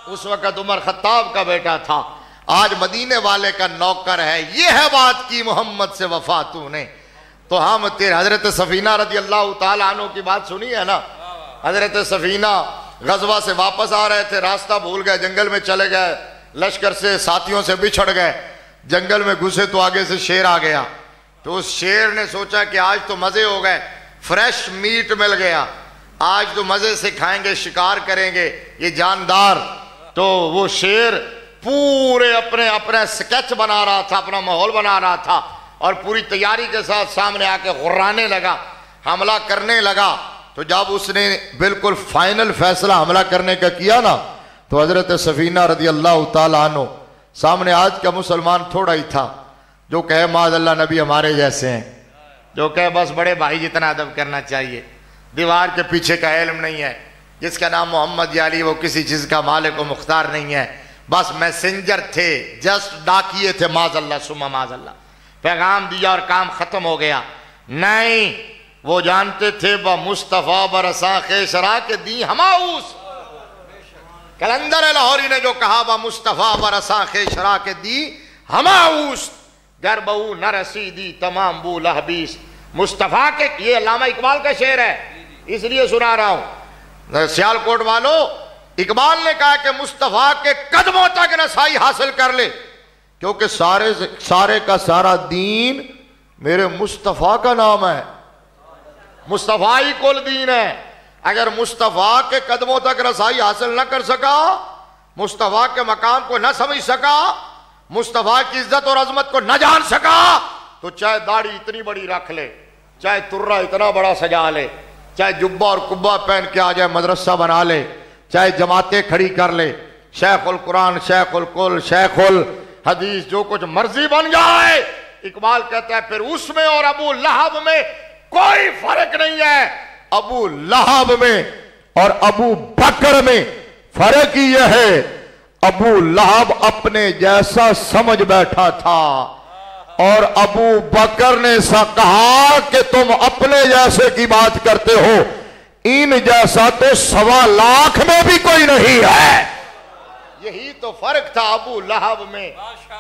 اس وقت عمر خطاب کا بیٹا تھا، آج مدینے والے کا نوکر ہے. یہ ہے بات کی محمد سے وفا تو نے. تو ہم تیرے حضرت سفینہ رضی اللہ تعالیٰ عنہ کی بات سنی ہے نا. حضرت سفینہ غزوہ سے واپس آ رہے تھے، راستہ بھول گئے، جنگل میں چلے گئے، لشکر سے ساتھیوں سے بچھڑ گئے، جنگل میں گھسے تو آگے سے شیر آ گیا. تو اس شیر نے سوچا کہ آج تو مزے ہو گئے، فریش میٹ مل گیا، آج تو مزے سے کھائیں گے، شکار کریں گے، یہ جاندار. تو وہ شیر پورے اپنے سکیچ بنا رہا تھا، اپنا ماحول بنا رہا تھا، اور پوری تیاری کے ساتھ سامنے آ کے غرانے لگا، حملہ کرنے لگا. تو جب اس نے بالکل فائنل فیصلہ حملہ کرنے کا کیا نا، تو حضرت سفینہ رضی اللہ تعالیٰ عنہ سامنے آج کا مسلمان تھوڑا ہی تھا جو کہے معاذ اللہ نبی ہمارے جیسے ہیں، جو کہے بس بڑے بھائی جتنا ادب کرنا چاہیے، دیوار کے پیچھے کا علم نہیں ہے، جس کا نام محمد یا علی وہ کسی چیز کا مالک و مختار نہیں ہے، بس میسنجر تھے، جسٹ ڈاکیے تھے، معاذ اللہ ثم معاذ اللہ. پیغام دیا اور کام ختم ہو گیا. نہیں، وہ جانتے تھے با مصطفیٰ برساں خیشرا کے دی ہماؤس. کلندر لاہوری نے جو کہا با مصطفیٰ برساں خیشرا کے دی ہماؤس، گر بہو نہ رسیدی تمام بو لہبیس. مصطفیٰ کے، یہ علامہ اقبال کا شعر ہے، اس لیے سنا رہا ہوں. سیالکوٹ والو، اقبال نے کہا کہ مصطفیٰ کے قدموں تک رسائی حاصل کر لے، کیونکہ سارے کا سارا دین میرے مصطفیٰ کا نام ہے، مصطفیٰ ہی کل دین ہے. اگر مصطفیٰ کے قدموں تک رسائی حاصل نہ کر سکا، مصطفیٰ کے مقام کو نہ سمجھ سکا، مصطفیٰ کی عزت اور عظمت کو نہ جان سکا، تو چاہے داڑھی اتنی بڑی رکھ لے، چاہے ترہ اتنا بڑا سجا لے، چاہے جبہ اور کبہ پہن کے آ جائے مدرسہ بنا لے، چاہے جماعتیں کھڑی کر لے، شیخ القرآن، شیخ الکل، شیخ الحدیث، جو کچھ مرضی بن جائے، اقبال کہتا ہے پھر اس میں اور ابو لہب میں کوئی فرق نہیں ہے. ابو لہب میں اور ابو بکر میں فرق ہی یہ ہے، ابو لہب اپنے جیسا سمجھ بیٹھا تھا، اور ابو بکر نے سا کہا کہ تم اپنے جیسے کی بات کرتے ہو، ان جیسا تو 1.25 لاکھ میں بھی کوئی نہیں ہے. یہی تو فرق تھا ابو لہب میں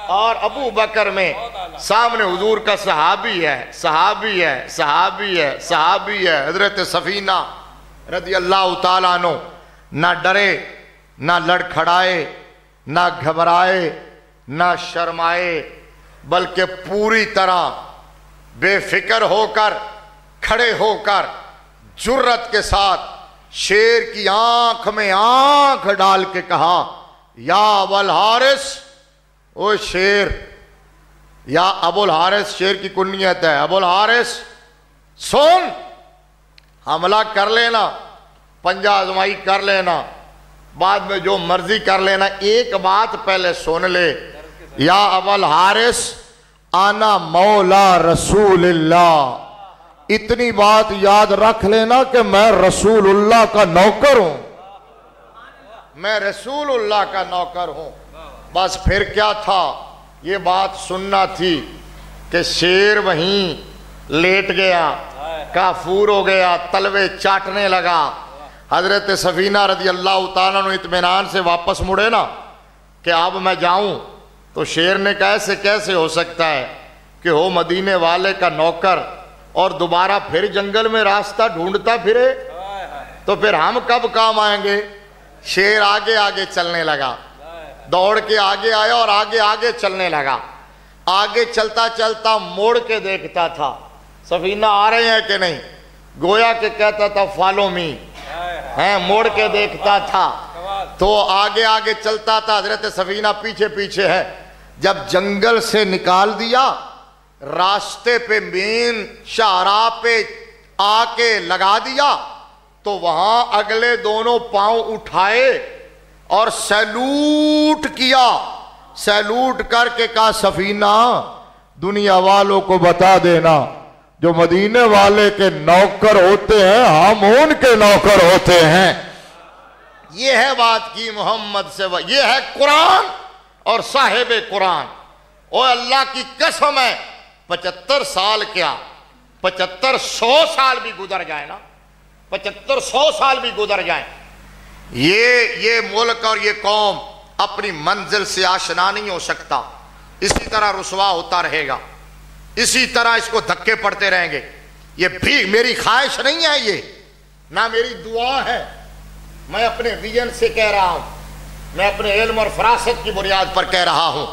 اور ابو بکر میں. سامنے حضور کا صحابی ہے، صحابی ہے، صحابی ہے، صحابی ہے. حضرت سفینہ رضی اللہ تعالیٰ عنہ نہ ڈرے، نہ لڑکھڑائے، نہ گھبرائے، نہ شرمائے، بلکہ پوری طرح بے فکر ہو کر، کھڑے ہو کر، جرت کے ساتھ شیر کی آنکھ میں آنکھ ڈال کے کہا، یا ابو الحارث، او شیر، یا ابو الحارث شیر کی کنیت ہے، ابو الحارث سن، حملہ کر لینا، پنجہ آزمائی کر لینا، بعد میں جو مرضی کر لینا، ایک بات پہلے سن لے، یا ابو الحارث انا مولا رسول اللہ. اتنی بات یاد رکھ لینا کہ میں رسول اللہ کا نوکر ہوں، میں رسول اللہ کا نوکر ہوں. بس پھر کیا تھا، یہ بات سننا تھی کہ شیر وہیں لیٹ گیا، کافور ہو گیا، تلوے چاٹنے لگا. حضرت سفینہ رضی اللہ تعالیٰ عنہ اطمینان سے واپس مڑے نا کہ اب میں جاؤں، تو شیر نے کہا ایسے کیسے ہو سکتا ہے کہ ہو مدینے والے کا نوکر اور دوبارہ پھر جنگل میں راستہ ڈھونڈتا پھرے، تو پھر ہم کب کام آئیں گے. شیر آگے آگے چلنے لگا، دوڑ کے آگے آیا اور آگے آگے چلنے لگا. آگے چلتا چلتا موڑ کے دیکھتا تھا سفینہ آ رہے ہیں کہ نہیں، گویا کہ کہتا تھا فالو می، موڑ کے دیکھتا تھا. تو آگے آگے چلتا تھا، حضرت سفینہ پیچھے پیچھے ہے. جب جنگل سے نکال دیا، راستے پہ مین شاہراہ پہ آ کے لگا دیا، تو وہاں اگلے دونوں پاؤں اٹھائے اور سیلوٹ کیا. سیلوٹ کر کے کہا سفینہ دنیا والوں کو بتا دینا جو مدینے والے کے نوکر ہوتے ہیں ہم ان کے نوکر ہوتے ہیں. یہ ہے بات کی محمد سے، یہ ہے قرآن اور صاحب قرآن. او اللہ کی قسم ہے 75 سال کیا 7500 سال بھی گزر جائے نا، 7500 سال بھی گزر جائیں، یہ ملک اور یہ قوم اپنی منزل سے آشنا نہیں ہو سکتا، اسی طرح رسوا ہوتا رہے گا، اسی طرح اس کو دھکے پڑتے رہیں گے۔ یہ بھی میری خواہش نہیں ہے، یہ نہ میری دعا ہے، میں اپنے ویژن سے کہہ رہا ہوں، میں اپنے علم اور فراست کی بنیاد پر کہہ رہا ہوں۔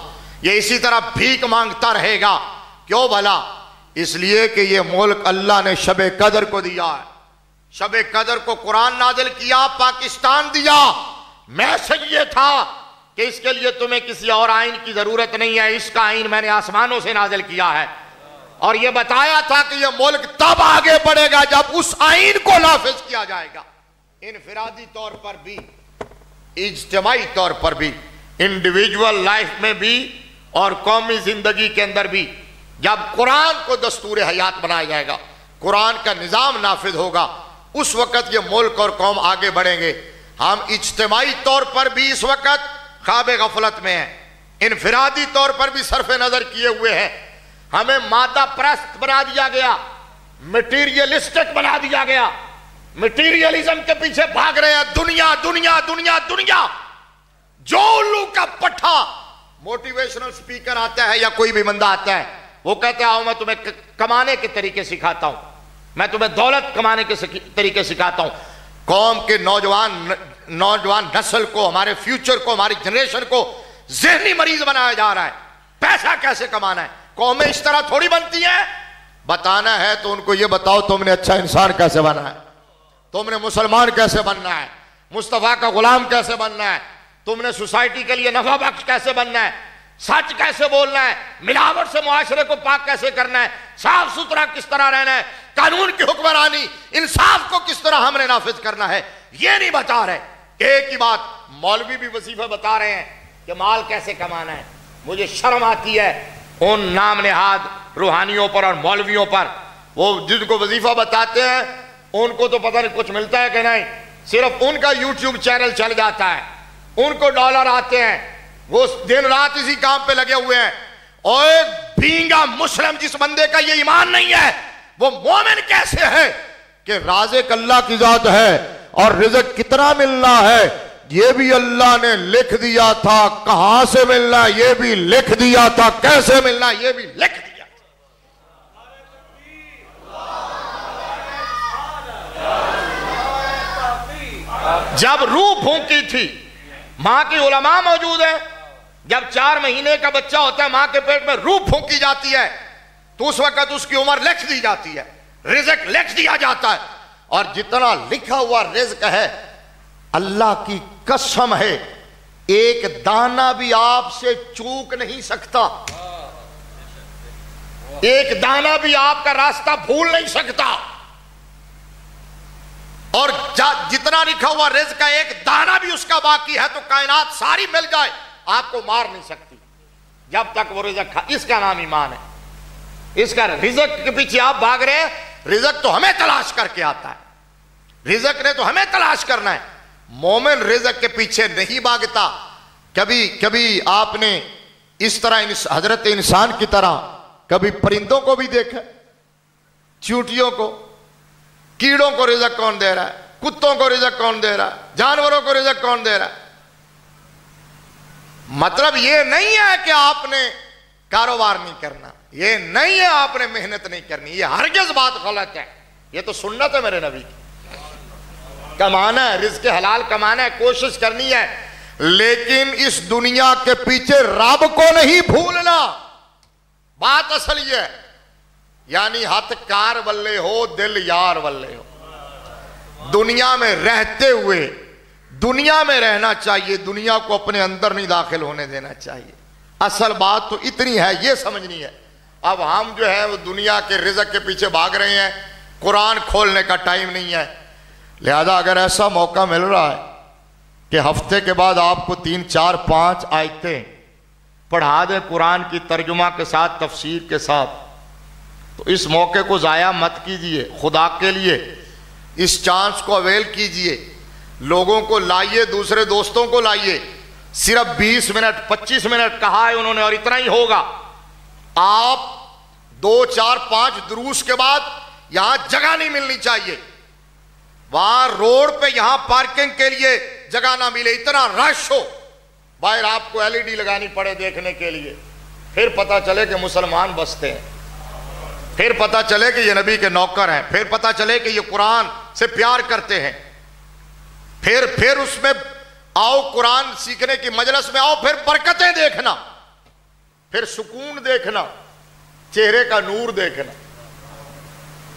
یہ اسی طرح بھیک مانگتا رہے گا۔ کیوں بھلا؟ اس لیے کہ یہ ملک اللہ نے شب قدر کو دیا ہے، شب قدر کو قرآن نازل کیا، پاکستان دیا۔ میسج یہ تھا کہ اس کے لیے تمہیں کسی اور آئین کی ضرورت نہیں ہے، اس کا آئین میں نے آسمانوں سے نازل کیا ہے، اور یہ بتایا تھا کہ یہ ملک تب آگے بڑھے گا جب اس آئین کو نافذ کیا جائے گا، انفرادی طور پر بھی، اجتماعی طور پر بھی، انڈیویجول لائف میں بھی اور قومی زندگی کے اندر بھی۔ جب قرآن کو دستور حیات بنایا جائے گا، قرآن کا نظام نافذ ہوگا، اس وقت یہ ملک اور قوم آگے بڑھیں گے۔ ہم اجتماعی طور پر بھی اس وقت خواب غفلت میں ہیں، انفرادی طور پر بھی صرف نظر کیے ہوئے ہیں۔ ہمیں مادہ پرست بنا دیا گیا، مٹیریلسٹک بنا دیا گیا، مٹیریلزم کے پیچھے بھاگ رہے ہیں، دنیا دنیا دنیا دنیا۔ جو الو کا پٹھا موٹیویشنل سپیکر آتا ہے یا کوئی بھی بندہ آتا ہے، وہ کہتے ہیں آؤ میں تمہیں کمانے کے طریقے سکھاتا ہوں، میں تمہیں دولت کمانے کے طریقے سکھاتا ہوں۔ قوم کے نوجوان نسل کو، ہمارے فیوچر کو، ہماری جنریشن کو ذہنی مریض بنایا جا رہا ہے۔ پیسہ کیسے کمانا ہے؟ قومیں اس طرح تھوڑی بنتی ہیں۔ بتانا ہے تو ان کو یہ بتاؤ تم نے اچھا انسان کیسے بننا ہے، تم نے مسلمان کیسے بننا ہے، مصطفیٰ کا غلام کیسے بننا ہے، تم نے سوسائٹی کے لیے نفع بخش کیسے بننا ہے، سچ کیسے بولنا ہے، ملاوٹ سے معاشرے کو پاک کیسے کرنا ہے، صاف ستھرا کس طرح رہنا ہے، قانون کی حکمرانی، انصاف کو کس طرح ہم نے نافذ کرنا ہے، یہ نہیں بتا رہے۔ ایک ہی بات، مولوی بھی وظیفہ بتا رہے ہیں کہ مال کیسے کمانا ہے۔ مجھے شرم آتی ہے ان نام نہاد روحانیوں پر اور مولویوں پر، وہ جن کو وظیفہ بتاتے ہیں ان کو تو پتہ نہیں کچھ ملتا ہے کہ نہیں، صرف ان کا یوٹیوب چینل چل جاتا ہے، ان کو ڈالر آتے ہیں، وہ دن رات اسی کام پہ لگے ہوئے ہیں۔ اور ایک بھینگا مسلم جس بندے کا یہ ایمان نہیں ہے، وہ مومن کیسے ہے کہ رازق اللہ کی ذات ہے اور رزق کتنا ملنا ہے یہ بھی اللہ نے لکھ دیا تھا، کہاں سے ملنا یہ بھی لکھ دیا تھا، کیسے ملنا یہ بھی لکھ دیا تھا۔ جب روح پھونکی تھی، ماں کی علماء موجود ہیں، جب 4 مہینے کا بچہ ہوتا ہے ماں کے پیٹ میں روح پھونکی جاتی ہے تو اس وقت اس کی عمر لکھ دی جاتی ہے، رزق لکھ دیا جاتا ہے، اور جتنا لکھا ہوا رزق ہے اللہ کی قسم ہے ایک دانہ بھی آپ سے چوک نہیں سکتا، ایک دانہ بھی آپ کا راستہ بھول نہیں سکتا، اور جتنا لکھا ہوا رزق کا ایک دانہ بھی اس کا باقی ہے تو کائنات ساری مل جائے آپ کو مار نہیں سکتی جب تک وہ رزق اس کا نام ایمان ہے۔ اس کا رزق کے پیچھے آپ بھاگ رہے ہیں، رزق تو ہمیں تلاش کر کے آتا ہے، رزق نے تو ہمیں تلاش کرنا ہے، مومن رزق کے پیچھے نہیں بھاگتا۔ کبھی آپ نے اس طرح حضرت انسان کی طرح کبھی پرندوں کو بھی دیکھا، چیونٹیوں کو، کیڑوں کو رزق کون دے رہا ہے، کتوں کو رزق کون دے رہا ہے، جانوروں کو رزق کون دے رہا ہے؟ مطلب یہ نہیں ہے کہ آپ نے کاروبار نہیں کرنا، یہ نہیں ہے آپ نے محنت نہیں کرنی، یہ ہرگز بات غلط ہے، یہ تو سنت ہے میرے نبی کی۔ کمانا ہے، رزق حلال کمانا ہے، کوشش کرنی ہے، لیکن اس دنیا کے پیچھے رب کو نہیں بھولنا۔ بات اصل یہ ہے، یعنی ہاتھ کار والے ہو دل یار والے ہو، دنیا میں رہتے ہوئے دنیا میں رہنا چاہیے، دنیا کو اپنے اندر نہیں داخل ہونے دینا چاہیے۔ اصل بات تو اتنی ہے، یہ سمجھنی ہے۔ اب ہم جو ہے وہ دنیا کے رزق کے پیچھے بھاگ رہے ہیں، قرآن کھولنے کا ٹائم نہیں ہے، لہذا اگر ایسا موقع مل رہا ہے کہ ہفتے کے بعد آپ کو 3 4 5 آیتیں پڑھا دیں قرآن کی ترجمہ کے ساتھ، تفسیر کے ساتھ، تو اس موقع کو ضائع مت کیجئے، خدا کے لیے اس چانس کو اویل کیجئے، لوگوں کو لائیے، دوسرے دوستوں کو لائیے۔ صرف 20 منٹ 25 منٹ کہا ہے انہوں نے اور اتنا ہی ہوگا۔ آپ 2 4 5 دروس کے بعد یہاں جگہ نہیں ملنی چاہیے، وہاں روڈ پہ یہاں پارکنگ کے لیے جگہ نہ ملے، اتنا رش ہو، باہر آپ کو LED لگانی پڑے دیکھنے کے لیے، پھر پتہ چلے کہ مسلمان بستے ہیں، پھر پتہ چلے کہ یہ نبی کے نوکر ہیں، پھر پتہ چلے کہ یہ قرآن سے پیار کرتے ہیں، پھر اس میں آؤ، قرآن سیکھنے کی مجلس میں آؤ، پھر برکتیں دیکھنا، پھر سکون دیکھنا، چہرے کا نور دیکھنا۔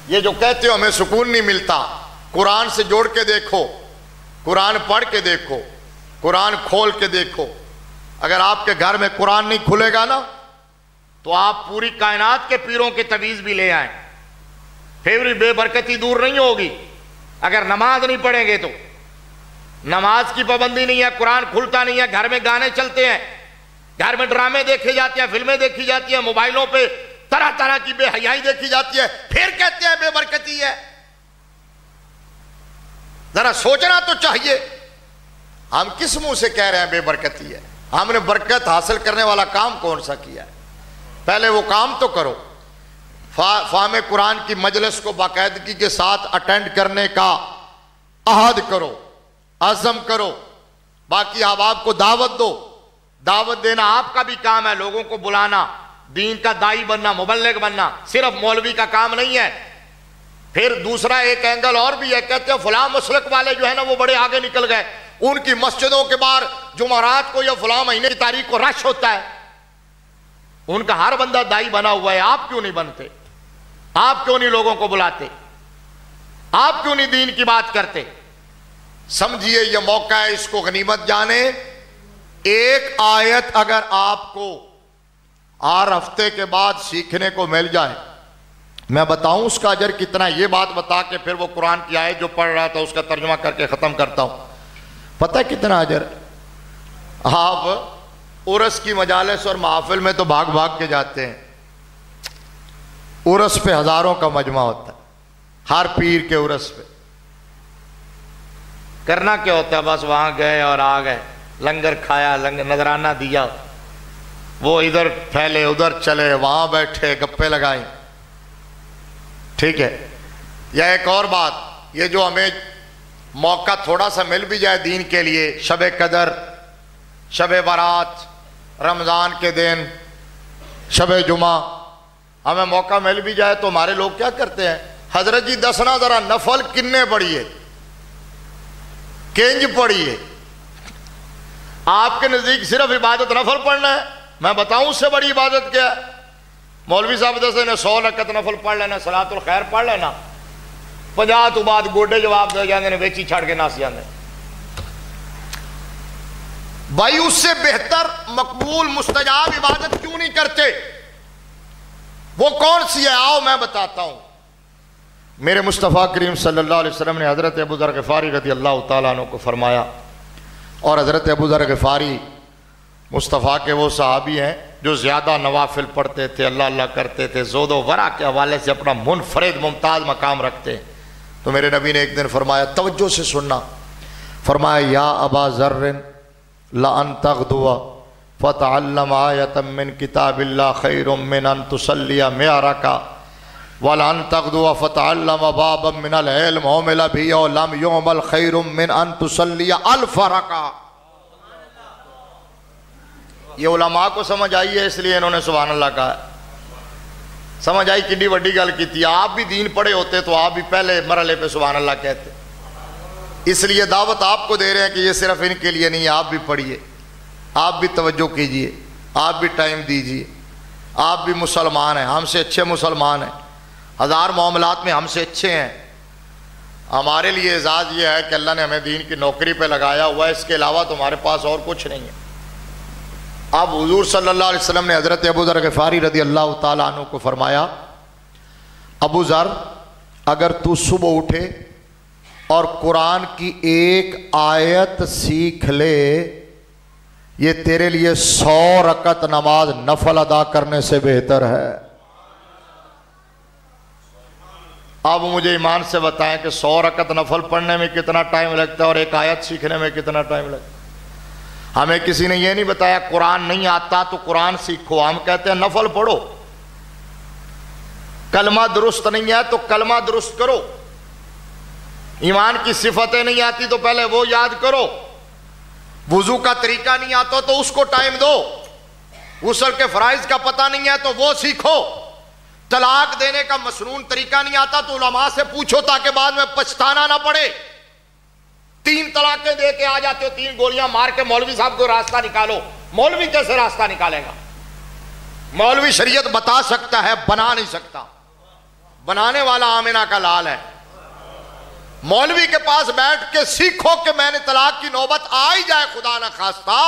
یہ جو کہتے ہو ہمیں سکون نہیں ملتا، قرآن سے جوڑ کے دیکھو، قرآن پڑھ کے دیکھو، قرآن کھول کے دیکھو۔ اگر آپ کے گھر میں قرآن نہیں کھلے گا نا تو آپ پوری کائنات کے پیروں کے تعویذ بھی لے آئیں، پھر بھی بے برکتی دور نہیں ہوگی۔ اگر نماز نہیں پڑھیں گے تو نماز کی پابندی نہیں ہے، قرآن کھلتا نہیں ہے، گھر میں گانے چلتے ہیں، گھر میں ڈرامے دیکھے جاتے ہیں، فلمیں دیکھی جاتی ہیں، موبائلوں پہ طرح طرح کی بے حیائی دیکھی جاتی ہے، پھر کہتے ہیں بے برکتی ہے۔ ذرا سوچنا تو چاہیے، ہم کس منہ سے کہہ رہے ہیں بے برکتی ہے؟ ہم نے برکت حاصل کرنے والا کام کون سا کیا ہے؟ پہلے وہ کام تو کرو۔ فہم قرآن کی مجلس کو باقاعدگی کے ساتھ اٹینڈ کرنے کا عہد کرو، عزم کرو۔ باقی آپ کو دعوت دو، دعوت دینا آپ کا بھی کام ہے، لوگوں کو بلانا، دین کا داعی بننا، مبلغ بننا صرف مولوی کا کام نہیں ہے۔ پھر دوسرا ایک اینگل اور بھی ہے، کہتے ہیں فلاں مسلک والے جو ہے نا وہ بڑے آگے نکل گئے، ان کی مسجدوں کے باہر جمعرات کو یا فلاں مہینے کی تاریخ کو رش ہوتا ہے، ان کا ہر بندہ داعی بنا ہوا ہے، آپ کیوں نہیں بنتے؟ آپ کیوں نہیں لوگوں کو بلاتے؟ آپ کیوں نہیں دین کی بات کرتے؟ سمجھیے یہ موقع ہے، اس کو غنیمت جانے۔ ایک آیت اگر آپ کو ہر ہفتے کے بعد سیکھنے کو مل جائے، میں بتاؤں اس کا اجر کتنا، یہ بات بتا کے پھر وہ قرآن کی آیت جو پڑھ رہا تھا اس کا ترجمہ کر کے ختم کرتا ہوں۔ پتہ کتنا اجر؟ آپ عرس کی مجالس اور محافل میں تو بھاگ بھاگ کے جاتے ہیں، عرس پہ ہزاروں کا مجمع ہوتا ہے، ہر پیر کے عرس پہ کرنا کیا ہوتا ہے؟ بس وہاں گئے اور آ گئے، لنگر کھایا، نذرانہ دیا، وہ ادھر پھیلے ادھر چلے، وہاں بیٹھے گپے لگائیں، ٹھیک ہے۔ یا ایک اور بات، یہ جو ہمیں موقع تھوڑا سا مل بھی جائے دین کے لیے، شب قدر، شب برات، رمضان کے دن، شب جمعہ، ہمیں موقع مل بھی جائے تو ہمارے لوگ کیا کرتے ہیں؟ حضرت جی دسنا ذرا نفل کنے پڑھیے، کنج پڑھیے۔ آپ کے نزدیک صرف عبادت نفل پڑھنا ہے؟ میں بتاؤں اس سے بڑی عبادت کیا ہے؟ مولوی صاحب دسے نے 100 رکعت نفل پڑھ لینا، صلاۃ الخیر پڑھ لینا، 50 تو بعد گوڈے جواب دے جاندے نے، ویچی چھڑ کے ناس جاندے۔ بھائی اس سے بہتر مقبول مستجاب عبادت کیوں نہیں کرتے؟ وہ کون سی ہے؟ آؤ میں بتاتا ہوں۔ میرے مصطفیٰ کریم صلی اللہ علیہ وسلم نے حضرت ابو ذر غفاری رضی اللہ تعالیٰ عنہ کو فرمایا، اور حضرت ابو ذر غفاری مصطفیٰ کے وہ صحابی ہیں جو زیادہ نوافل پڑھتے تھے، اللہ اللہ کرتے تھے، زہد و ورع کے حوالے سے اپنا منفرد ممتاز مقام رکھتے ہیں۔ تو میرے نبی نے ایک دن فرمایا، توجہ سے سننا، فرمایا یا ابا ذر لأن تغدو فتعلم آیتا من کتاب اللہ خیر من ان تصلی 100 رکعہ وَلَأَن تَغْدُوَ فَتَعَلَّمَ بَابًا مِّنَ الْعِلْمِ عُمِلَ بِهِ وَلَمْ يُعْمَلْ خَيْرٌ مِّنْ أَن تُصَلِّيَ 1000 رکعہ۔ یہ علماء کو سمجھ آئی ہے، اس لیے انہوں نے سبحان اللہ کہا ہے۔ سمجھ آئی کتنی بڑی گل کی تھی؟ آپ بھی دین پڑھے ہوتے تو آپ بھی پہلے مرحلے پہ سبحان اللہ کہتے۔ اس لیے دعوت آپ کو دے رہے ہیں کہ یہ صرف ان کے لیے نہیں ہے، آپ بھی پڑھیے، آپ بھی توجہ کیجئے، آپ بھی ٹائم دیجئے، آپ بھی مسلمان ہیں، ہم سے اچھے مسلمان ہیں، ہزار معاملات میں ہم سے اچھے ہیں۔ ہمارے لیے اعزاز یہ ہے کہ اللہ نے ہمیں دین کی نوکری پہ لگایا ہوا ہے، اس کے علاوہ تو ہمارے پاس اور کچھ نہیں ہے۔ اب حضور صلی اللہ علیہ وسلم نے حضرت ابو ذر غفاری رضی اللہ تعالیٰ عنہ کو فرمایا، ابو ذر اگر تو صبح اٹھے اور قرآن کی ایک آیت سیکھ لے، یہ تیرے لیے 100 رکعت نماز نفل ادا کرنے سے بہتر ہے۔ اب مجھے ایمان سے بتائیں کہ 100 رکعت نفل پڑھنے میں کتنا ٹائم لگتا ہے اور ایک آیت سیکھنے میں کتنا ٹائم لگتا ہے؟ ہمیں کسی نے یہ نہیں بتایا قرآن نہیں آتا تو قرآن سیکھو، ہم کہتے ہیں نفل پڑھو۔ کلمہ درست نہیں ہے تو کلمہ درست کرو، ایمان کی صفتیں نہیں آتی تو پہلے وہ یاد کرو، وضو کا طریقہ نہیں آتا تو اس کو ٹائم دو، غسل کے فرائض کا پتہ نہیں ہے تو وہ سیکھو، طلاق دینے کا مسنون طریقہ نہیں آتا تو علماء سے پوچھو تاکہ بعد میں پچھتانا نہ پڑے۔ 3 طلاقیں دے کے آ جاتے ہو، 3 گولیاں مار کے مولوی صاحب کو راستہ نکالو، مولوی کیسے راستہ نکالے گا؟ مولوی شریعت بتا سکتا ہے، بنا نہیں سکتا، بنانے والا آمنہ کا لال ہے۔ مولوی کے پاس بیٹھ کے سیکھو کہ میں نے طلاق کی نوبت آ ہی جائے خدا نہ خواستہ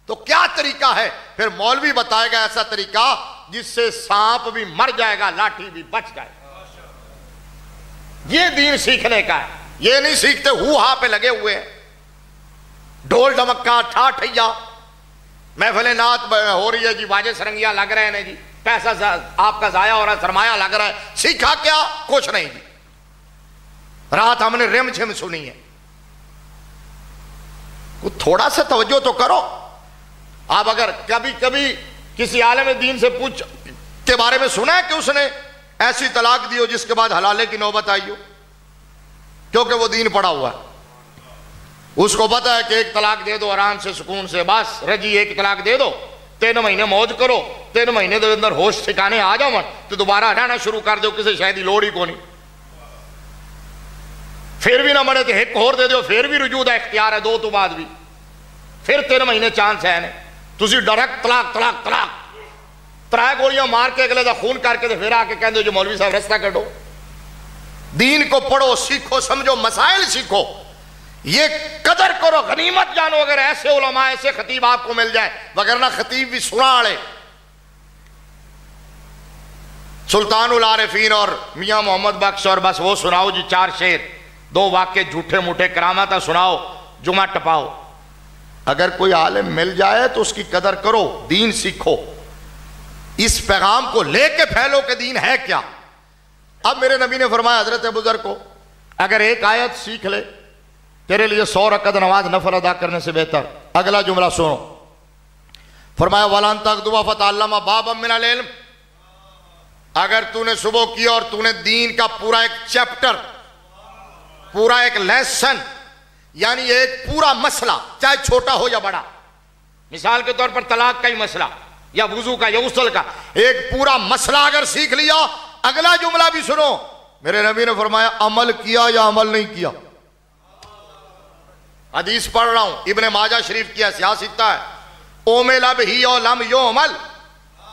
تو کیا طریقہ ہے، پھر مولوی بتائے گا ایسا طریقہ جس سے سانپ بھی مر جائے گا، لاٹھی بھی بچ جائے گا۔ یہ دین سیکھنے کا ہے، یہ نہیں سیکھتے ہوا پہ لگے ہوئے ہیں، ڈھول ڈمکا ٹھا ٹھیا، محفل نعت ہو رہی ہے جی، باجے سرنگیاں لگ رہے ہیں جی، پیسہ آپ کا ضائع ہو رہا ہے، سرمایہ لگ رہا ہے، سیکھا کیا؟ کچھ نہیں جی، رات ہم نے رم جھم سنی ہے۔ تھوڑا سا توجہ تو کرو۔ آپ اگر کبھی کبھی کسی عالم دین سے پوچھ کے بارے میں سنا ہے کہ اس نے ایسی طلاق دی ہو جس کے بعد حلالے کی نوبت آئی ہو؟ کیونکہ وہ دین پڑا ہوا ہے، اس کو پتا ہے کہ 1 طلاق دے دو آرام سے سکون سے، بس رجی 1 طلاق دے دو، 3 مہینے موج کرو، 3 مہینے دے اندر ہوش ٹھکانے آ جاؤ تو دوبارہ رہنا شروع کر دو، کسی شاید ہی لوڑ ہی کو نہیں، پھر بھی نہ مرے تو 1 اور دے دو، پھر بھی رجوع دا اختیار ہے 2 تو بعد بھی، پھر 3 مہینے چانس ہے نہیں، تسی ڈائریکٹ طلاق طلاق طلاق 3 گولیاں مار کے اگلے دا خون کر کے پھر آ کے کہہ دو جو مولوی صاحب رستہ کٹو۔ دین کو پڑھو، سیکھو، سمجھو، مسائل سیکھو، یہ قدر کرو، غنیمت جانو اگر ایسے علماء ایسے خطیب آپ کو مل جائے، وگرنہ خطیب بھی سنا آڑے۔ سلطان العارفین اور میاں محمد بخش اور بس وہ سناؤ جی 4 شعر، 2 واقعے جھوٹے موٹے کرامت سناؤ، جمعہ ٹپاؤ۔ اگر کوئی عالم مل جائے تو اس کی قدر کرو، دین سیکھو، اس پیغام کو لے کے پھیلو کہ دین ہے کیا۔ اب میرے نبی نے فرمایا حضرت ابوذر کو، اگر 1 آیت سیکھ لے تیرے لیے 100 رکعت نماز نفل ادا کرنے سے بہتر۔ اگلا جملہ سنو، فرمایا وَلَن تَغْدُوَ فَتَعَلَّمَ بَابًا مِّنَ الْعِلْمِ، اگر تو نے صبح کیا اور تو نے دین کا پورا ایک چیپٹر، پورا ایک لیسن، یعنی ایک پورا مسئلہ، چاہے چھوٹا ہو یا بڑا، مثال کے طور پر طلاق کا ہی مسئلہ یا وضو کا یا غسل کا، ایک پورا مسئلہ اگر سیکھ لیا، اگلا جملہ بھی سنو، میرے نبی نے فرمایا عمل کیا یا عمل نہیں کیا۔ حدیث پڑھ رہا ہوں، ابن ماجہ شریف کی سیاست ہے، اومل بہی او لم یعمل،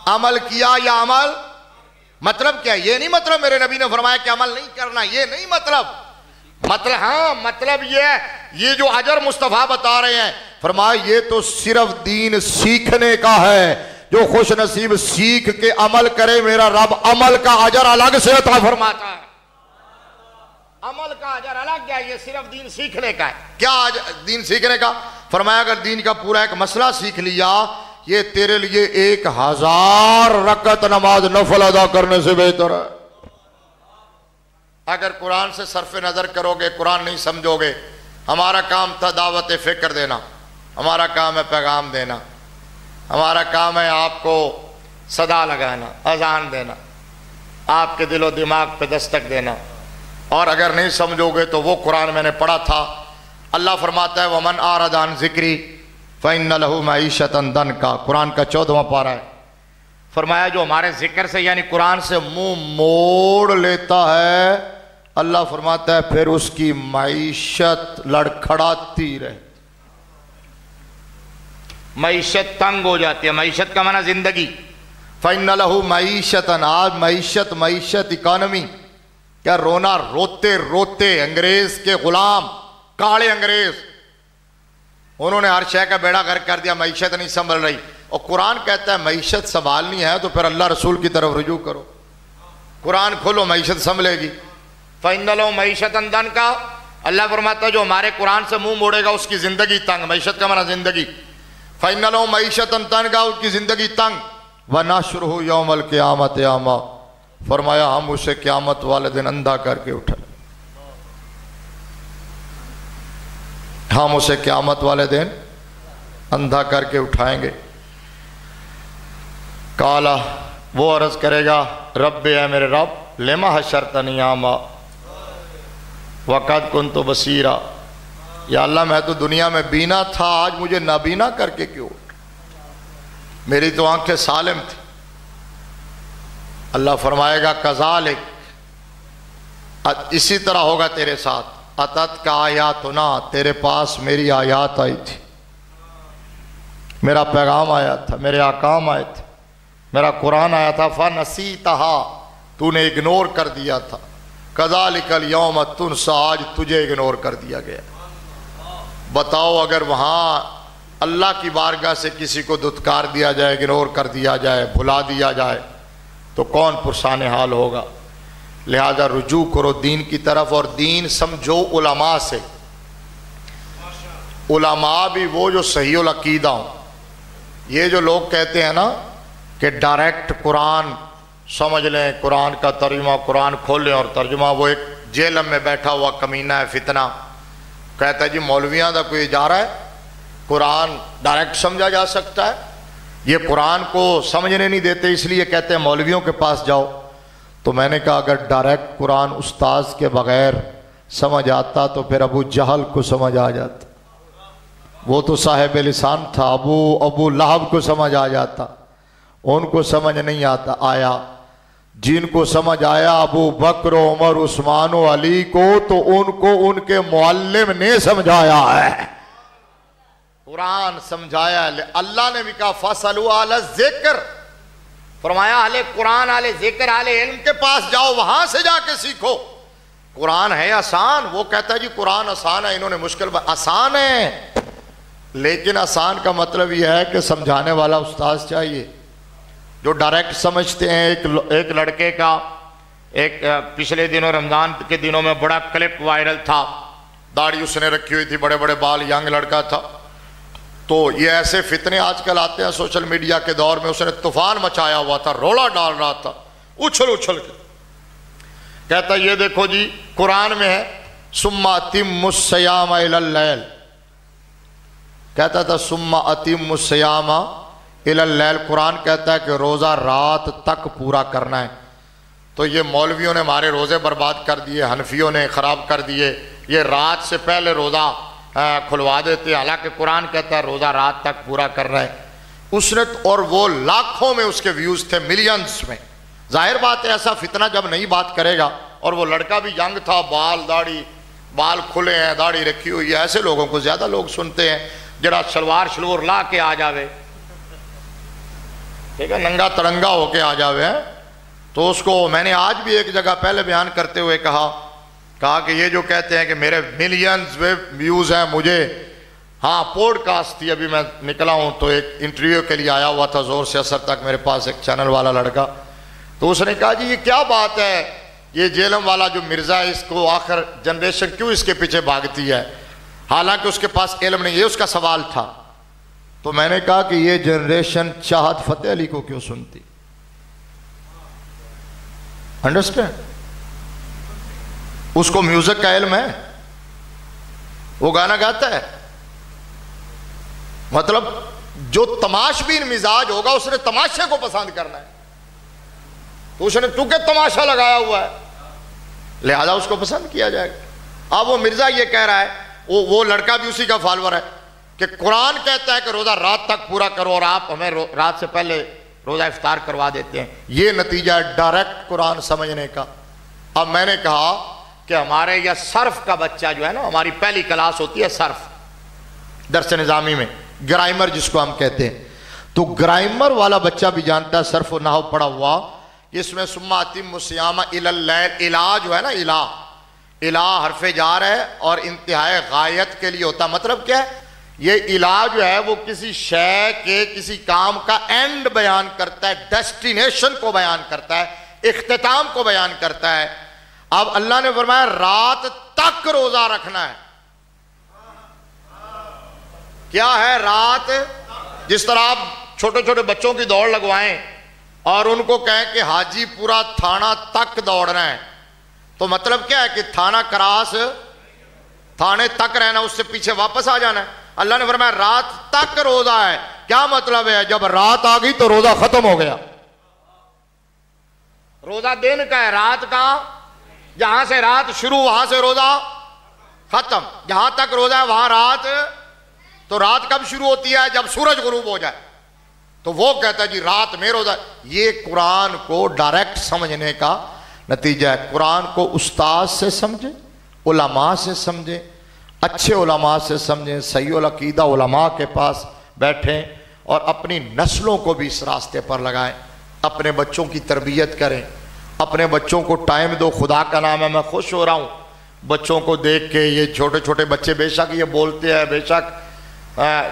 عمل کیا یا عمل، مطلب کیا؟ یہ نہیں مطلب میرے نبی نے فرمایا کہ عمل نہیں کرنا، یہ نہیں مطلب، ہاں مطلب یہ ہے، یہ جو اجر مصطفیٰ بتا رہے ہیں، فرمایا یہ تو صرف دین سیکھنے کا ہے، جو خوش نصیب سیکھ کے عمل کرے میرا رب عمل کا اجر الگ سے عطا فرماتا ہے۔ عمل کا اجر الگ ہے، یہ صرف دین سیکھنے کا ہے۔ کیا دین سیکھنے کا؟ فرمایا اگر دین کا پورا ایک مسئلہ سیکھ لیا، یہ تیرے لیے 1000 رکعت نماز نفل ادا کرنے سے بہتر ہے۔ اگر قرآن سے صرف نظر کرو گے، قرآن نہیں سمجھو گے، ہمارا کام تھا دعوت فکر دینا، ہمارا کام ہے پیغام دینا، ہمارا کام ہے آپ کو صدا لگانا، اذان دینا، آپ کے دل و دماغ پہ دستک دینا، اور اگر نہیں سمجھو گے تو وہ قرآن میں نے پڑھا تھا، اللہ فرماتا ہے وَمَنْ أَعْرَضَ عَنْ ذِكْرِي فَإِنَّ لَهُ مَعِيشَةً ضَنْكًا، قرآن کا 14واں پارہ ہے۔ فرمایا جو ہمارے ذکر سے یعنی قرآن سے منہ موڑ لیتا ہے، اللہ فرماتا ہے پھر اس کی معیشت لڑکھڑاتی رہتی، معیشت تنگ ہو جاتی ہے۔ معیشت کا معنی زندگی، فَإِنَّ لَهُ مَعِيشَةً، آج معیشت اکانومی، کیا رونا روتے روتے انگریز کے غلام، کاڑے انگریز، انہوں نے ہر شے کا بیڑا غرق کر دیا، معیشت نہیں سنبھل رہی، اور قرآن کہتا ہے معیشت سنبھالنی ہے تو پھر اللہ رسول کی طرف رجوع کرو، قرآن کھولو، معیشت سنبھلے گی۔ فَإِنَّ لَهُ مَعِيشَةً ضَنْكًا، اللہ فرماتا ہے جو ہمارے قرآن سے منہ موڑے گا اس کی زندگی تنگ، معیشت کا معنی زندگی، فَإِنَّ لَهُ مَعِيشَةً ضَنْكًا، اس کی زندگی تنگ، وَنَحْشُرُهُ يَوْمَ الْقِيَامَةِ أَعْمَىٰ، فرمایا ہم اسے قیامت والے دن اندھا کر کے اٹھائیں، ہم اسے قیامت والے دن اندھا کر کے اٹھائیں گے۔ کالا، وہ عرض کرے گا رب اے میرے رب لما حشرتنی اعمیٰ وقد کنت بصیرا، یا اللہ میں تو دنیا میں بینا تھا، آج مجھے نابینا کر کے کیوں؟ میری تو آنکھیں سالم تھی۔ اللہ فرمائے گا کذالک، اسی طرح ہوگا تیرے ساتھ، اتت کا آیاتنا، تیرے پاس میری آیات آئی تھی، میرا پیغام آیا تھا، میرے احکام آئے تھے، میرا قرآن آیا تھا، فنسیتہا، تو نے اگنور کر دیا تھا، کذالک الیوم تنسی، آج تجھے اگنور کر دیا گیا۔ بتاؤ اگر وہاں اللہ کی بارگاہ سے کسی کو دھتکار دیا جائے، اگنور کر دیا جائے، بھلا دیا جائے تو کون پرسان حال ہوگا؟ لہذا رجوع کرو دین کی طرف، اور دین سمجھو علماء سے۔ علماء بھی وہ جو صحیح العقیدہ ہوں۔ یہ جو لوگ کہتے ہیں نا کہ ڈائریکٹ قرآن سمجھ لیں، قرآن کا ترجمہ، قرآن کھولیں اور ترجمہ، وہ ایک جیلم میں بیٹھا ہوا کمینہ ہے، فتنہ، کہتا ہے جی مولویاں دا کوئی ادارہ ہے، قرآن ڈائریکٹ سمجھا جا سکتا ہے، یہ قرآن کو سمجھنے نہیں دیتے اس لیے کہتے ہیں مولویوں کے پاس جاؤ۔ تو میں نے کہا اگر ڈائریکٹ قرآن استاذ کے بغیر سمجھ آتا تو پھر ابو جہل کو سمجھ آ جاتا، وہ تو صاحب لسان تھا، ابو لہب کو سمجھ آ جاتا، ان کو سمجھ نہیں آیا۔ جن کو سمجھ آیا ابو بکر عمر عثمان و علی کو، تو ان کو ان کے معلم نے سمجھایا ہے، قرآن سمجھایا ہے۔ اللہ نے بھی کہا فَاسْأَلُوا أَهْلَ الذِّكْرِ، فرمایا اہل قرآن، اہل ذکر، اہل علم کے پاس جاؤ، وہاں سے جا کے سیکھو۔ قرآن ہے آسان، وہ کہتا ہے جی قرآن آسان ہے، انہوں نے مشکل آسان ہے، لیکن آسان کا مطلب یہ ہے کہ سمجھانے والا استاذ چاہیے جو ڈائریکٹ سمجھتے ہیں۔ ایک لڑکے کا ایک پچھلے دنوں رمضان کے دنوں میں بڑا کلپ وائرل تھا، داڑھی اس نے رکھی ہوئی تھی، بڑے بڑے بال، ینگ لڑکا تھا۔ تو یہ ایسے فتنے آج کل آتے ہیں سوشل میڈیا کے دور میں، اس نے طوفان مچایا ہوا تھا، رولا ڈال رہا تھا اچھل اچھل کے، کہتا یہ دیکھو جی قرآن میں ہے ثم اتم الصیام الی اللیل، کہتا تھا ثم اتم الصیام الی اللیل، قرآن کہتا ہے کہ روزہ رات تک پورا کرنا ہے۔ تو یہ مولویوں نے ہمارے روزے برباد کر دیے، حنفیوں نے خراب کر دیے، یہ رات سے پہلے روزہ کھلوا دیتے، حالانکہ قرآن کہتا ہے روزہ رات تک پورا کرنا ہے۔ اس نے اور وہ لاکھوں میں اس کے ویوز تھے، ملینز میں۔ ظاہر بات ہے ایسا فتنہ جب نہیں بات کرے گا، اور وہ لڑکا بھی ینگ تھا، بال داڑھی، بال کھلے ہیں، داڑھی رکھی ہوئی ہے، ایسے لوگوں کو زیادہ لوگ سنتے ہیں، جڑا شلوار شلور لا کے آ جاوے، ٹھیک ہے، ننگا تڑنگا ہو کے آ جاوے ہیں، تو اس کو میں نے آج بھی ایک جگہ پہلے بیان کرتے ہوئے کہا کہ یہ جو کہتے ہیں کہ میرے ملینز ویوز ہیں، مجھے ہاں پوڈ کاسٹ تھی، ابھی میں نکلا ہوں تو ایک انٹرویو کے لیے آیا ہوا تھا زور سے اثر تک میرے پاس ایک چینل والا لڑکا، تو اس نے کہا جی یہ کیا بات ہے، یہ جیلم والا جو مرزا ہے اس کو آخر جنریشن کیوں اس کے پیچھے بھاگتی ہے، حالانکہ اس کے پاس علم نہیں، یہ اس کا سوال تھا۔ تو میں نے کہا کہ یہ جنریشن چاہت فتح علی کو کیوں سنتی؟ انڈرسٹینڈ؟ اس کو میوزک کا علم ہے، وہ گانا گاتا ہے، مطلب جو تماش بین مزاج ہوگا اس نے تماشے کو پسند کرنا ہے، تو اس نے چونکہ تماشا لگایا ہوا ہے لہذا اس کو پسند کیا جائے گا۔ اب وہ مرزا یہ کہہ رہا ہے، وہ لڑکا بھی اسی کا فالوور ہے کہ قرآن کہتا ہے کہ روزہ رات تک پورا کرو اور آپ ہمیں رات سے پہلے روزہ افطار کروا دیتے ہیں، یہ نتیجہ ہے ڈائریکٹ قرآن سمجھنے کا۔ اب میں نے کہا کہ ہمارے یہ صرف کا بچہ جو ہے نا، ہماری پہلی کلاس ہوتی ہے صرف، درس نظامی میں گرائمر جس کو ہم کہتے ہیں، تو گرائمر والا بچہ بھی جانتا ہے، صرف و نحو پڑھا ہوا، اس میں ثم اتم الصیام الی اللیل، الہ جو ہے نا، الہ حرف جار ہے اور انتہائی غایت کے لیے ہوتا، مطلب کیا ہے، یہ الہ جو ہے وہ کسی شے کے کسی کام کا اینڈ بیان کرتا ہے، ڈیسٹینیشن کو بیان کرتا ہے، اختتام کو بیان کرتا ہے۔ اب اللہ نے فرمایا رات تک روزہ رکھنا ہے، کیا ہے رات؟ جس طرح آپ چھوٹے چھوٹے بچوں کی دوڑ لگوائیں اور ان کو کہیں کہ حاجی پورا تھانہ تک دوڑنا ہے، تو مطلب کیا ہے کہ تھانہ کراس تھانے تک رہنا، اس سے پیچھے واپس آ جانا ہے۔ اللہ نے فرمایا رات تک روزہ ہے، کیا مطلب ہے؟ جب رات آ گئی تو روزہ ختم ہو گیا۔ روزہ دن کا ہے، رات کا، جہاں سے رات شروع وہاں سے روزہ ختم. جہاں تک روزہ ہے وہاں رات. تو رات کب شروع ہوتی ہے؟ جب سورج غروب ہو جائے. تو وہ کہتا ہے جی رات میں روزہ. یہ قرآن کو ڈائریکٹ سمجھنے کا نتیجہ ہے. قرآن کو استاد سے سمجھیں, علماء سے سمجھیں, اچھے علماء سے سمجھیں, صحیح العقیدہ علماء کے پاس بیٹھیں اور اپنی نسلوں کو بھی اس راستے پر لگائیں. اپنے بچوں کی تربیت کریں, اپنے بچوں کو ٹائم دو. خدا کا نام ہے میں خوش ہو رہا ہوں بچوں کو دیکھ کے. یہ چھوٹے چھوٹے بچے بے شک یہ بولتے ہیں, بے شک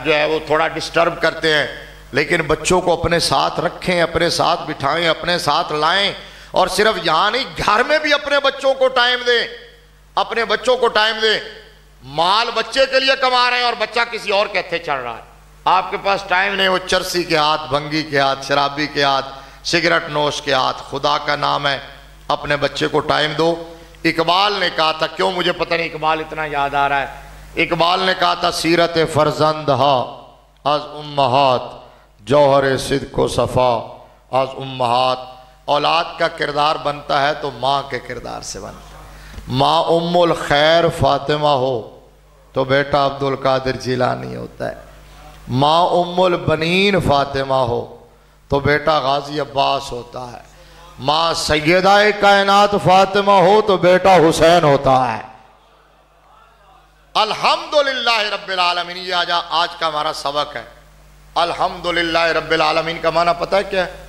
جو ہے وہ تھوڑا ڈسٹرب کرتے ہیں, لیکن بچوں کو اپنے ساتھ رکھیں, اپنے ساتھ بٹھائیں, اپنے ساتھ لائیں. اور صرف یہاں نہیں, گھر میں بھی اپنے بچوں کو ٹائم دیں, اپنے بچوں کو ٹائم دیں. مال بچے کے لیے کما رہے ہیں اور بچہ کسی اور کے ہتھے چڑھ رہا ہے. آپ کے پاس ٹائم نہیں, وہ چرسی کے ہاتھ, بھنگی کے ہاتھ, شرابی کے ہاتھ, سگریٹ نوش کے ہاتھ. خدا کا نام ہے اپنے بچے کو ٹائم دو. اقبال نے کہا تھا, کیوں مجھے پتہ نہیں اقبال اتنا یاد آ رہا ہے, اقبال نے کہا تھا سیرت فرزند ہا از امہات, جوہر صدق و صفا از امہات. اولاد کا کردار بنتا ہے تو ماں کے کردار سے بنتا ہے. ماں ام الخیر فاطمہ ہو تو بیٹا عبد القادر جیلانی ہوتا ہے. ماں ام البنین فاطمہ ہو تو بیٹا غازی عباس ہوتا ہے. ماں سیدہ کائنات فاطمہ ہو تو بیٹا حسین ہوتا ہے. الحمدللہ رب العالمین. یہ آج کا ہمارا سبق ہے. الحمدللہ رب العالمین کا معنی پتہ ہے کیا ہے؟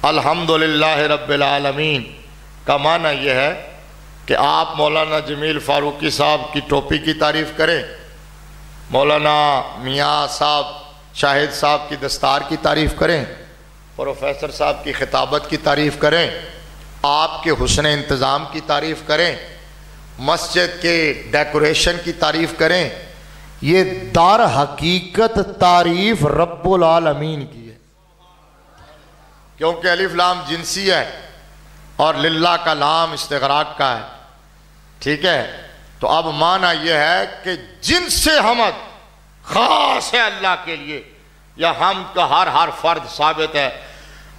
الحمدللہ رب العالمین کا معنی یہ ہے کہ آپ مولانا جمیل فاروقی صاحب کی ٹوپی کی تعریف کریں, مولانا میاں صاحب شاہد صاحب کی دستار کی تعریف کریں, پروفیسر صاحب کی خطابت کی تعریف کریں, آپ کے حسن انتظام کی تعریف کریں, مسجد کے ڈیکوریشن کی تعریف کریں. یہ در حقیقت تعریف رب العالمین کی ہے, کیونکہ الف لام جنسی ہے اور للہ کا لام استغراق کا ہے. ٹھیک ہے, تو اب معنی یہ ہے کہ جن سے حمد خاص ہے اللہ کے لیے, یا حمد کا ہر فرد ثابت ہے.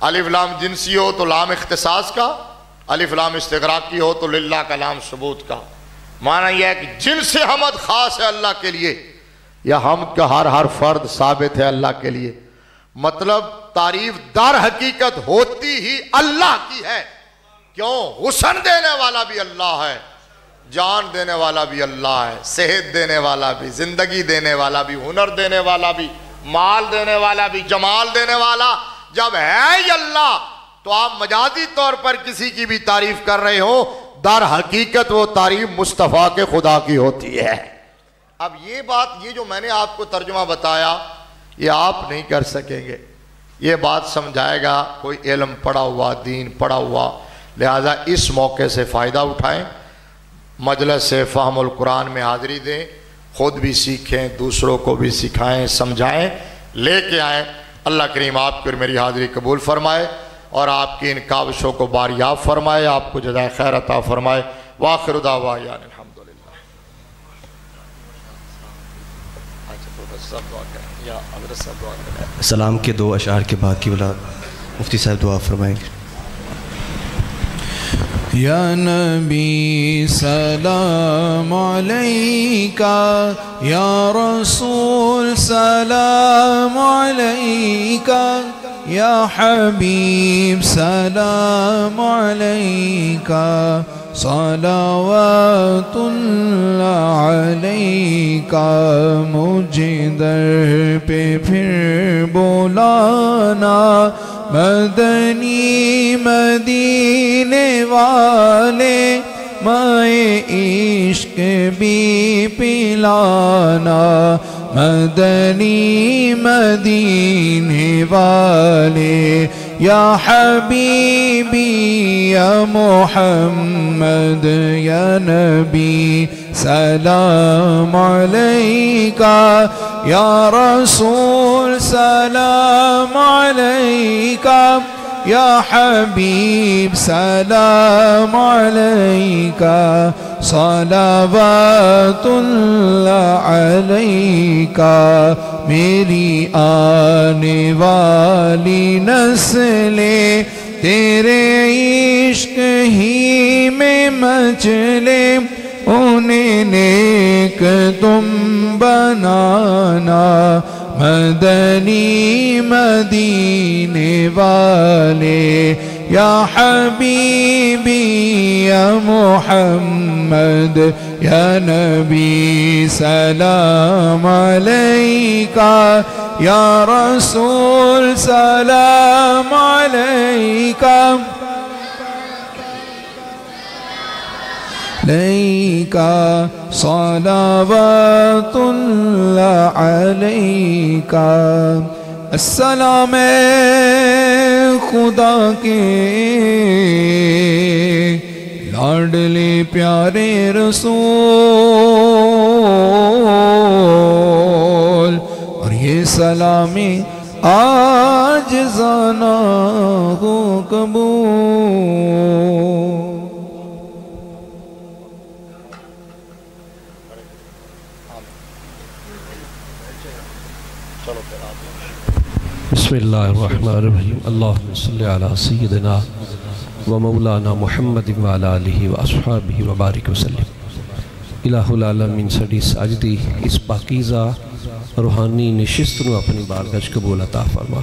الف لام جنسی ہو تو لام اختصاص کا, الف لام استغراق کی ہو تو للہ کا لام ثبوت کا. معنی یہ ہے کہ جن سے حمد خاص ہے اللہ کے لیے, یا حمد کا ہر فرد ثابت ہے اللہ کے لیے. مطلب تعریف در حقیقت ہوتی ہی اللہ کی ہے. کیوں؟ حسن دینے والا بھی اللہ ہے, جان دینے والا بھی اللہ ہے, صحت دینے والا بھی, زندگی دینے والا بھی, ہنر دینے والا بھی, مال دینے والا بھی, جمال دینے والا. جب ہے ہی اللہ تو آپ مجازی طور پر کسی کی بھی تعریف کر رہے ہو, در حقیقت وہ تعریف مصطفیٰ کے خدا کی ہوتی ہے. اب یہ بات, یہ جو میں نے آپ کو ترجمہ بتایا, یہ آپ نہیں کر سکیں گے. یہ بات سمجھائے گا کوئی علم پڑھا ہوا, دین پڑھا ہوا. لہذا اس موقع سے فائدہ اٹھائیں, مجلس سے فہم القرآن میں حاضری دیں, خود بھی سیکھیں, دوسروں کو بھی سکھائیں, سمجھائیں, لے کے آئیں. اللہ کریم آپ کو میری حاضری قبول فرمائے اور آپ کی ان کاوشوں کو باریاب فرمائے, آپ کو جزائے خیر عطا فرمائے. وآخر دعوانا الحمدللہ. سلام کے 2 اشعار کے بعد کی اولاد مفتی صاحب دعا فرمائیں گے. یا نبی سلام علیکہ, یا رسول سلام علیکہ, یا حبیب سلام علیکہ, صلوات اللہ علیکہ. مجھے در پہ پھر بولانا, مدنی مدینے والے, مائے عشق بھی پلانا. مدنی مدینے والے, یا حبیبی یا محمد, یا نبی سلام علیکہ, یا رسول سلام علیکہ, یا حبیب سلام علیکہ. صلوات اللہ علیکہ. میری آنے والی نسلیں تیرے عشق ہی میں مچلے, انہیں نیک تم بنانا مدنی مدینے والے یا حبیبی یا محمد یا نبی سلام علیکہ یا رسول سلام علیکہ علیکہ صلوات اللہ علیکہ السلام خدا کے لاڈلے پیارے رسول اور یہ سلامی آج زانا ہو قبول بسم اللہ الرحمن الرحیم اللہم صلی علی سیدنا و مولانا محمد و علی آلہ و اصحابہ و بارک وسلم۔ الہ العالمین سڑی ساجدی اس پاکیزہ روحانی نشست نو اپنی بارگاہ قبول عطا فرما۔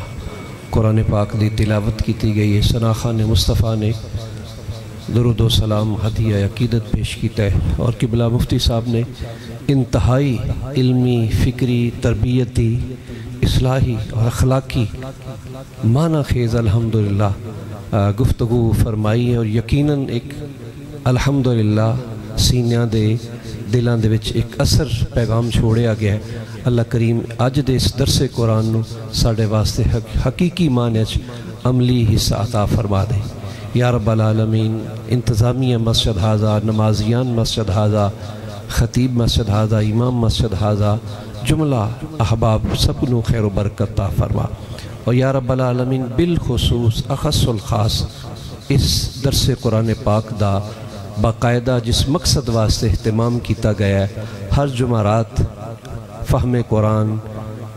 قرآن پاک دی تلاوت کی گئی ہے، ثنا خان مصطفیٰ نے درود و سلام ہدیہ عقیدت پیش کیتا ہے اور قبلہ مفتی صاحب نے انتہائی علمی، فکری، تربیتی، اصلاحی اور اخلاقی معنی خیز الحمدللہ گفتگو فرمائی ہے، اور یقیناً ایک الحمدللہ سینیاں دے دلان دے وچ ایک اثر پیغام چھوڑیا گیا ہے۔ اللہ کریم اج دے اس درس قرآن نو ساڑے واسطے حقیقی معنی عملی حصہ عطا فرما دے یا رب العالمین۔ انتظامیہ مسجد ہاذا، نمازیان مسجد ہاذا، خطیب مسجد ہاذا، امام مسجد ہاذا، جملہ احباب سب نو خیر و برکت عطا فرما، اور یا رب العالمین بالخصوص اخص الخاص اس درس قرآن پاک دا باقاعدہ جس مقصد واسطے اہتمام کیتا گیا ہے، ہر جمعرات فہم قرآن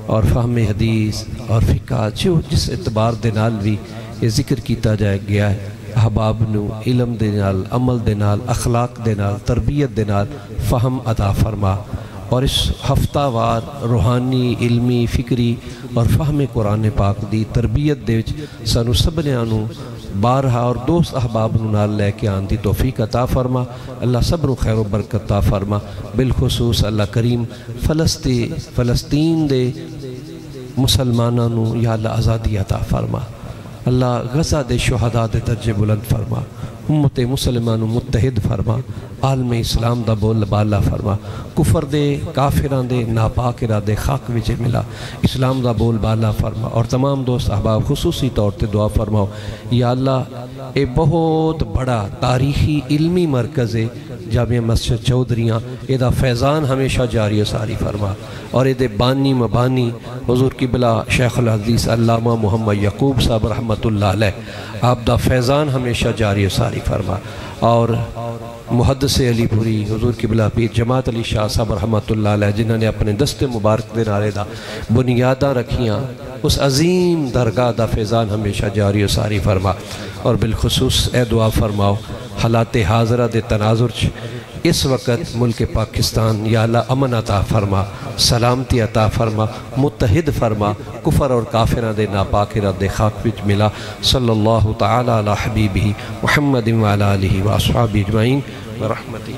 اور فہم حدیث اور فقہ جس اعتبار دے نال بھی یہ ذکر کیتا جائے گیا ہے، احباب نو علم دے نال، عمل دے نال، اخلاق دے نال، تربیت دے نال فہم عطا فرما، اور اس ہفتہ وار روحانی، علمی، فکری اور فہم قرآن پاک دی تربیت دے وچ سانو سبنیاں نو بارہا اور دوست احباب نو نال لے کے آن دی توفیق عطا فرما۔ اللہ سب نو خیر و برکت عطا فرما، بالخصوص اللہ کریم فلسطین دے مسلماناں نو یا اللہ آزادی عطا فرما، اللہ غزہ دے شہداء دے درجے بلند فرما، امت مسلمانو متحد فرما، عالم اسلام دا بول بالا فرما، کفر دے کافران دے ناپاک ارادے خاک وجہ ملا، اسلام دا بول بالا فرما، اور تمام دوست احباب خصوصی طور تے دعا فرماؤ یا اللہ اے بہت بڑا تاریخی علمی مرکز ہے جامعہ مسجد چودھریاں، اے دا فیضان ہمیشہ جاری و ساری فرما، اور اے دے بانی مبانی حضور قبلہ شیخ الحدیث علامہ محمد یعقوب صاحب رحمت اللہ علیہ، آپ دا فیضان ہمیشہ جاری و ساری فرما، اور محدث علی پوری حضور قبلہ پیر جماعت علی شاہ صاحب رحمت اللہ علیہ جنہوں نے اپنے دست مبارک دے نعرے دا بنیادہ رکھیاں، اس عظیم درگاہ دا فیضان ہمیشہ جاری و ساری فرما، اور بالخصوص اے دعا فرماؤ حالات حاضرہ دے تناظر اس وقت ملک پاکستان یا اللہ امن عطا فرما، سلامتی عطا فرما، متحد فرما، کفر اور کافرہ دے ناپاک ارادے خاک وچ ملا۔ صلی اللہ تعالی علی حبیبہ محمد و علی آلہ و اصحابہ اجمعین برحمتہ۔